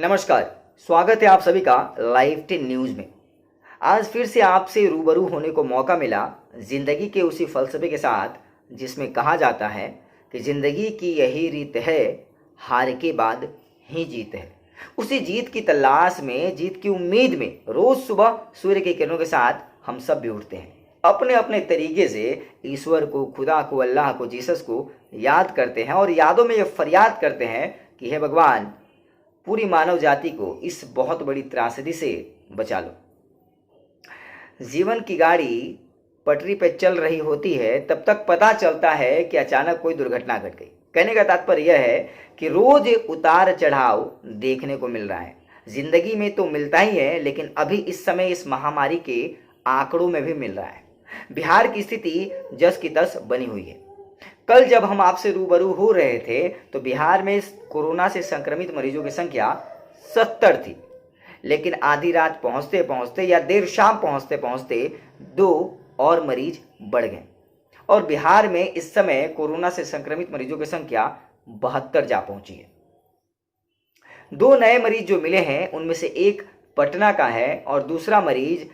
नमस्कार। स्वागत है आप सभी का लाइव 10 न्यूज़ में। आज फिर से आपसे रूबरू होने को मौका मिला जिंदगी के उसी फलसफे के साथ जिसमें कहा जाता है कि जिंदगी की यही रीत है, हार के बाद ही जीत है। उसी जीत की तलाश में, जीत की उम्मीद में रोज सुबह सूर्य की किरणों के साथ हम सब भी उठते हैं। अपने अपने तरीके से ईश्वर को, खुदा को, अल्लाह को, जीसस को याद करते हैं और यादों में ये फरियाद करते हैं कि हे भगवान, पूरी मानव जाति को इस बहुत बड़ी त्रासदी से बचा लो। जीवन की गाड़ी पटरी पर चल रही होती है, तब तक पता चलता है कि अचानक कोई दुर्घटना घट गई। कहने का तात्पर्य यह है कि रोज उतार चढ़ाव देखने को मिल रहा है। जिंदगी में तो मिलता ही है, लेकिन अभी इस समय इस महामारी के आंकड़ों में भी मिल रहा है। बिहार की स्थिति जस की तस बनी हुई है। कल जब हम आपसे रूबरू हो रहे थे तो बिहार में कोरोना से संक्रमित मरीजों की संख्या 70 थी, लेकिन आधी रात पहुंचते पहुंचते या देर शाम पहुंचते पहुंचते 2 और मरीज बढ़ गए और बिहार में इस समय कोरोना से संक्रमित मरीजों की संख्या 72 जा पहुंची है। 2 नए मरीज जो मिले हैं उनमें से एक पटना का है और दूसरा मरीज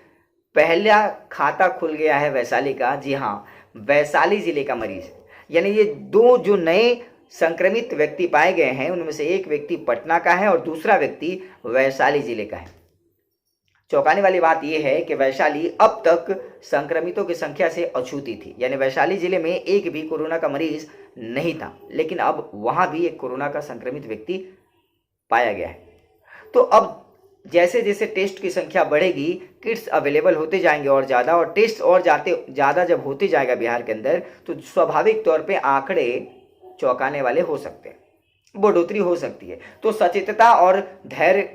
पहला खाता खुल गया है वैशाली का। जी हाँ, वैशाली जिले का मरीज। यानी ये 2 जो नए संक्रमित व्यक्ति पाए गए हैं उनमें से एक व्यक्ति पटना का है और दूसरा व्यक्ति वैशाली जिले का है। चौंकाने वाली बात यह है कि वैशाली अब तक संक्रमितों की संख्या से अछूती थी। यानी वैशाली जिले में एक भी कोरोना का मरीज नहीं था, लेकिन अब वहां भी एक कोरोना का संक्रमित व्यक्ति पाया गया है। तो अब जैसे जैसे टेस्ट की संख्या बढ़ेगी, किट्स अवेलेबल होते जाएंगे और ज़्यादा, और टेस्ट और ज़्यादा जब होते जाएगा बिहार के अंदर, तो स्वाभाविक तौर पे आंकड़े चौंकाने वाले हो सकते हैं, बढ़ोतरी हो सकती है। तो सचेतता और धैर्य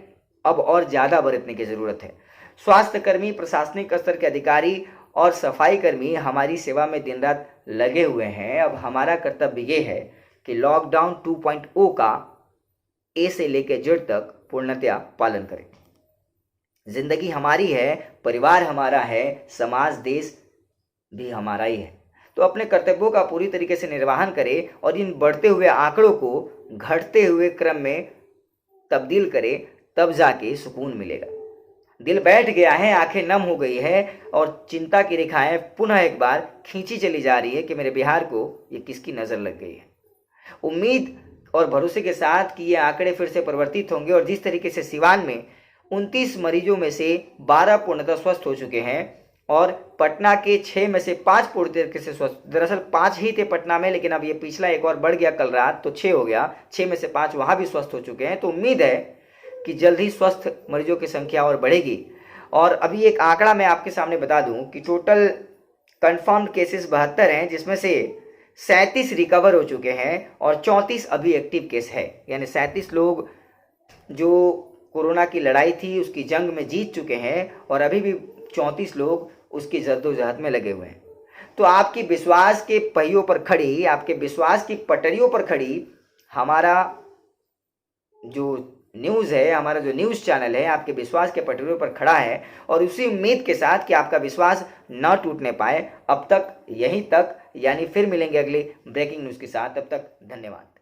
अब और ज़्यादा बरतने की ज़रूरत है। स्वास्थ्यकर्मी, प्रशासनिक स्तर के अधिकारी और सफाई कर्मी हमारी सेवा में दिन रात लगे हुए हैं। अब हमारा कर्तव्य ये है कि लॉकडाउन 2.0 का ए से लेकर जेड तक पूर्णतया पालन करें। जिंदगी हमारी है, परिवार हमारा है, समाज, देश भी हमारा ही है। तो अपने कर्तव्यों का पूरी तरीके से निर्वहन करें और इन बढ़ते हुए आंकड़ों को घटते हुए क्रम में तब्दील करें, तब जाके सुकून मिलेगा। दिल बैठ गया है, आंखें नम हो गई है और चिंता की रेखाएं पुनः एक बार खींची चली जा रही है कि मेरे बिहार को ये किसकी नजर लग गई है। उम्मीद और भरोसे के साथ कि ये आंकड़े फिर से परिवर्तित होंगे और जिस तरीके से सिवान में 29 मरीजों में से 12 पूर्णतः स्वस्थ हो चुके हैं और पटना के 6 में से 5 पूरी तरीके से स्वस्थ, दरअसल 5 ही थे पटना में, लेकिन अब ये पिछला एक और बढ़ गया कल रात, तो 6 हो गया। 6 में से 5 वहाँ भी स्वस्थ हो चुके हैं। तो उम्मीद है कि जल्द ही स्वस्थ मरीजों की संख्या और बढ़ेगी। और अभी एक आंकड़ा मैं आपके सामने बता दूं कि टोटल कन्फर्म्ड केसेस 72 हैं, जिसमें से 37 रिकवर हो चुके हैं और 34 अभी एक्टिव केस है। यानी 37 लोग जो कोरोना की लड़ाई थी उसकी जंग में जीत चुके हैं और अभी भी 34 लोग उसकी जद्दोजहद में लगे हुए हैं। तो आपकी विश्वास के पहियों पर खड़ी, आपके विश्वास की पटरियों पर खड़ी हमारा जो न्यूज़ है, हमारा जो न्यूज़ चैनल है, आपके विश्वास के पटरियों पर खड़ा है और उसी उम्मीद के साथ कि आपका विश्वास न टूटने पाए। अब तक यहीं तक, यानी फिर मिलेंगे अगले ब्रेकिंग न्यूज़ के साथ। तब तक धन्यवाद।